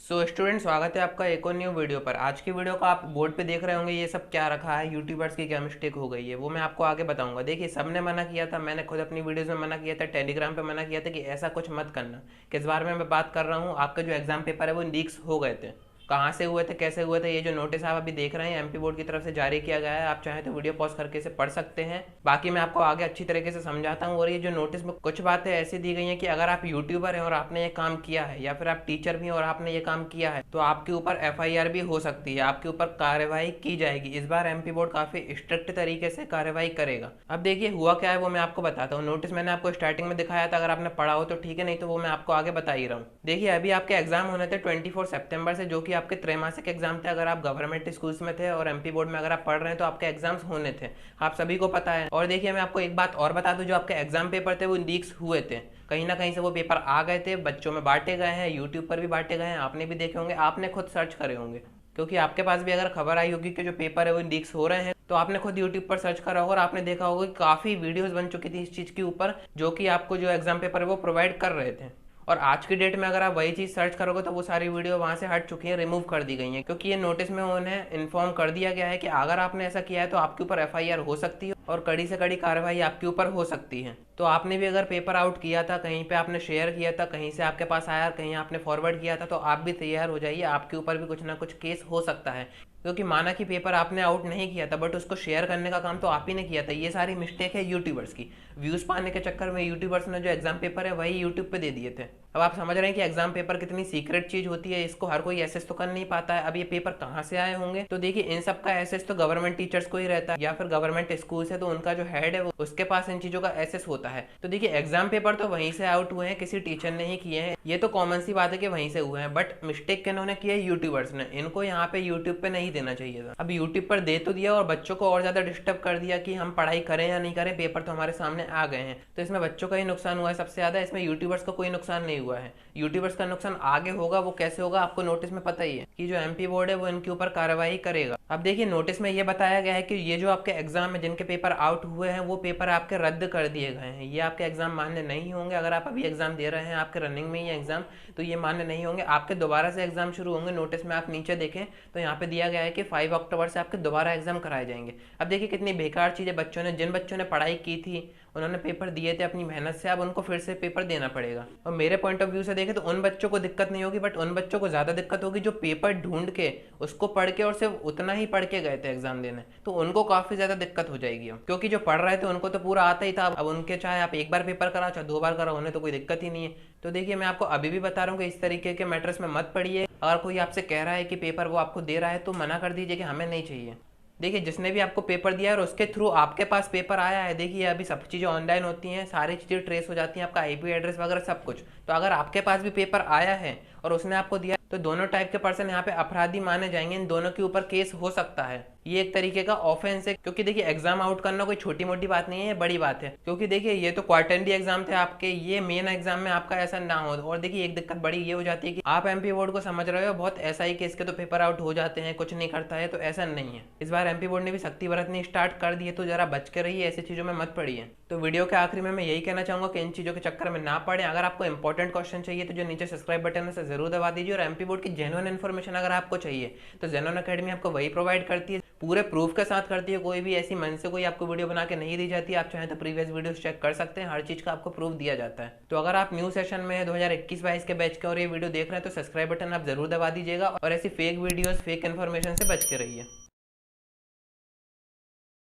Student, स्वागत है आपका एक और न्यू वीडियो पर। आज की वीडियो का आप बोर्ड पे देख रहे होंगे, ये सब क्या रखा है, यूट्यूबर्स की क्या मिस्टेक हो गई है वो मैं आपको आगे बताऊंगा। देखिए, सबने मना किया था, मैंने खुद अपनी वीडियोस में मना किया था, टेलीग्राम पे मना किया था कि ऐसा कुछ मत करना। किस बारे में मैं बात कर रहा हूँ, आपके जो एग्जाम पेपर है वो लीक्स हो गए थे। कहाँ से हुए थे, कैसे हुए थे, ये जो नोटिस आप अभी देख रहे हैं एमपी बोर्ड की तरफ से जारी किया गया है। आप चाहें तो वीडियो पॉज करके इसे पढ़ सकते हैं। बाकी मैं आपको आगे अच्छी तरीके से समझाता हूँ। और ये जो नोटिस में कुछ बातें ऐसी दी गई हैं कि अगर आप यूट्यूबर हैं और आपने ये काम किया है, या फिर आप टीचर भी हैं और आपने ये काम किया है, तो आपके ऊपर एफआईआर भी हो सकती है, आपके ऊपर कार्रवाई की जाएगी। इस बार एमपी बोर्ड काफी स्ट्रिक्ट तरीके से कार्रवाई करेगा। अब देखिए हुआ क्या है वो मैं आपको बताता हूँ। नोटिस मैंने आपको स्टार्टिंग में दिखाया था, अगर आपने पढ़ा हो तो ठीक है, नहीं तो वो मैं आपको आगे बता ही रहा हूँ। देखिए, अभी आपके एग्जाम होने थे 24 सितंबर से, जो कि आपके त्रैमासिक एग्जाम थे। अगर आप गवर्नमेंट स्कूल्स में थे और एमपी बोर्ड में अगर आप पढ़ रहे हैं तो आपके एग्जाम्स होने थे, आप सभी को पता है। और देखिए, मैं आपको एक बात और बता दूं, जो आपके एग्जाम पेपर थे वो लीक्स हुए थे। कहीं ना कहीं से वो पेपर आ गए थे, बच्चों में बांटे गए हैं, यूट्यूब पर भी बांटे गए हैं, आपने भी देखे होंगे, आपने खुद सर्च करे होंगे। क्योंकि आपके पास भी अगर खबर आई होगी कि जो पेपर है वो लीक्स हो रहे हैं, तो आपने खुद यूट्यूब पर सर्च करा होगा और आपने देखा होगा कि काफ़ी वीडियोस बन चुकी थी इस चीज़ के ऊपर, जो कि आपको जो एग्जाम पेपर है वो प्रोवाइड कर रहे थे। और आज की डेट में अगर आप वही चीज़ सर्च करोगे तो वो सारी वीडियो वहाँ से हट चुकी हैं, रिमूव कर दी गई हैं। क्योंकि ये नोटिस में उन्हें इन्फॉर्म कर दिया गया है कि अगर आपने ऐसा किया है तो आपके ऊपर एफआईआर हो सकती है और कड़ी से कड़ी कार्रवाई आपके ऊपर हो सकती है। तो आपने भी अगर पेपर आउट किया था, कहीं पे आपने शेयर किया था, कहीं से आपके पास आया, कहीं आपने फॉरवर्ड किया था, तो आप भी तैयार हो जाइए, आपके ऊपर भी कुछ ना कुछ केस हो सकता है। क्योंकि माना कि पेपर आपने आउट नहीं किया था, बट उसको शेयर करने का काम तो आप ही ने किया था। ये सारी मिस्टेक है यूट्यूबर्स की। व्यूज पाने के चक्कर में यूट्यूबर्स ने जो एग्जाम पेपर है वही यूट्यूब पे दे दिए थे। अब आप समझ रहे हैं कि एग्जाम पेपर कितनी सीक्रेट चीज होती है, इसको हर कोई एसेस तो कर नहीं पाता है। अब ये पेपर कहाँ से आए होंगे, तो देखिए इन सब का एसेस तो गवर्नमेंट टीचर्स को ही रहता है, या फिर गवर्नमेंट स्कूल है तो उनका जो हेड है उसके पास इन चीजों का एसेस होता है। तो देखिए, एग्जाम पेपर तो वहीं से आउट हुए हैं, किसी टीचर ने ही किए हैं, ये तो कॉमन सी बात है कि वहीं से हुए हैं। बट मिस्टेक किन्होंने किया, यूट्यूबर्स ने। इनको यहाँ पे यूट्यूब पे नहीं देना चाहिए था। अब यूट्यूब पर दे तो दिया और बच्चों को और ज्यादा डिस्टर्ब कर दिया कि हम पढ़ाई करें या नहीं करें, पेपर तो हमारे सामने आ गए हैं। तो इसमें बच्चों का ही नुकसान हुआ है सबसे ज्यादा, इसमें यूट्यूबर्स का कोई नुकसान नहीं हुआ है। यूट्यूबर्स का नुकसान आगे होगा, वो कैसे होगा आपको नोटिस में पता ही है कि जो एमपी बोर्ड है वो इनके ऊपर कार्रवाई करेगा। अब देखिए, नोटिस में ये बताया गया है कि ये जो आपके एग्जाम है, जिनके पेपर आउट हुए हैं, वो पेपर आपके रद्द कर दिए गए हैं। ये आपके एग्जाम मान्य नहीं होंगे। अगर आप अभी एग्जाम दे रहे हैं, आपके रनिंग में ही एग्जाम, तो ये मान्य नहीं होंगे। आपके दोबारा से एग्जाम शुरू होंगे। नोटिस में आप नीचे देखें तो यहाँ पे दिया गया है कि 5 अक्टूबर से आपके दोबारा एग्जाम कराए जाएंगे। अब देखिए कितनी बेकार चीज़ है। बच्चों ने, जिन बच्चों ने पढ़ाई की थी, उन्होंने पेपर दिए थे अपनी मेहनत से, अब उनको फिर से पेपर देना पड़ेगा। और मेरे पॉइंट ऑफ व्यू से देखें तो उन बच्चों को दिक्कत नहीं होगी, बट उन बच्चों को ज़्यादा दिक्कत होगी जो पेपर ढूंढ के, उसको पढ़ के और सिर्फ उतना ही पढ़ के गए थे एग्जाम देने। तो उनको काफ़ी ज़्यादा दिक्कत हो जाएगी। क्योंकि जो पढ़ रहे थे उनको तो पूरा आता ही था। अब उनके चाहे आप एक बार पेपर कराओ चाहे 2 बार कराओ, उन्हें तो कोई दिक्कत ही नहीं है। तो देखिए, मैं आपको अभी भी बता रहा हूँ कि इस तरीके के मैटर्स में मत पढ़िए। अगर कोई आपसे कह रहा है कि पेपर वो आपको दे रहा है, तो मना कर दीजिए कि हमें नहीं चाहिए। देखिए, जिसने भी आपको पेपर दिया है और उसके थ्रू आपके पास पेपर आया है, देखिए अभी सब चीज़ें ऑनलाइन होती हैं, सारी चीज़ें ट्रेस हो जाती हैं, आपका आईपी एड्रेस वगैरह सब कुछ। तो अगर आपके पास भी पेपर आया है और उसने आपको दिया, तो दोनों टाइप के पर्सन यहाँ पे अपराधी माने जाएंगे। इन दोनों के ऊपर केस हो सकता है। ये एक तरीके का ऑफेंस है। क्योंकि देखिए, एग्जाम आउट करना कोई छोटी मोटी बात नहीं है, ये बड़ी बात है। क्योंकि देखिए, ये तो क्वार्टरली एग्जाम थे आपके, ये मेन एग्जाम में आपका ऐसा ना हो। और देखिए, एक दिक्कत बड़ी ये हो जाती है कि आप एमपी बोर्ड को समझ रहे हो बहुत ऐसा ही कि इसके तो पेपर आउट हो जाते हैं, कुछ नहीं करता है, तो ऐसा नहीं है। इस बार एमपी बोर्ड ने भी सख्ती बरतनी स्टार्ट कर दी है, तो जरा बच के रहिए, ऐसी चीजों में मत पड़िए। तो वीडियो के आखिरी में मैं यही कहना चाहूंगा कि इन चीजों के चक्कर में ना पड़े। अगर आपको इंपॉर्टेंट क्वेश्चन चाहिए तो जो नीचे सब्सक्राइब बटन है उसे जरूर दबा दीजिए। और एमपी बोर्ड की जेन्युइन इन्फॉर्मेशन अगर आपको चाहिए तो जेन्युइन अकेडमी आपको वही प्रोवाइड करती है, पूरे प्रूफ के साथ करती है। कोई भी ऐसी मन से कोई आपको वीडियो बना के नहीं दी जाती। आप चाहें तो प्रीवियस वीडियोस चेक कर सकते हैं, हर चीज का आपको प्रूफ दिया जाता है। तो अगर आप न्यू सेशन में 2021-22 के बैच के और ये वीडियो देख रहे हैं तो सब्सक्राइब बटन आप जरूर दबा दीजिएगा और ऐसी फेक वीडियोस, फेक इन्फॉर्मेशन से बच के रहिए।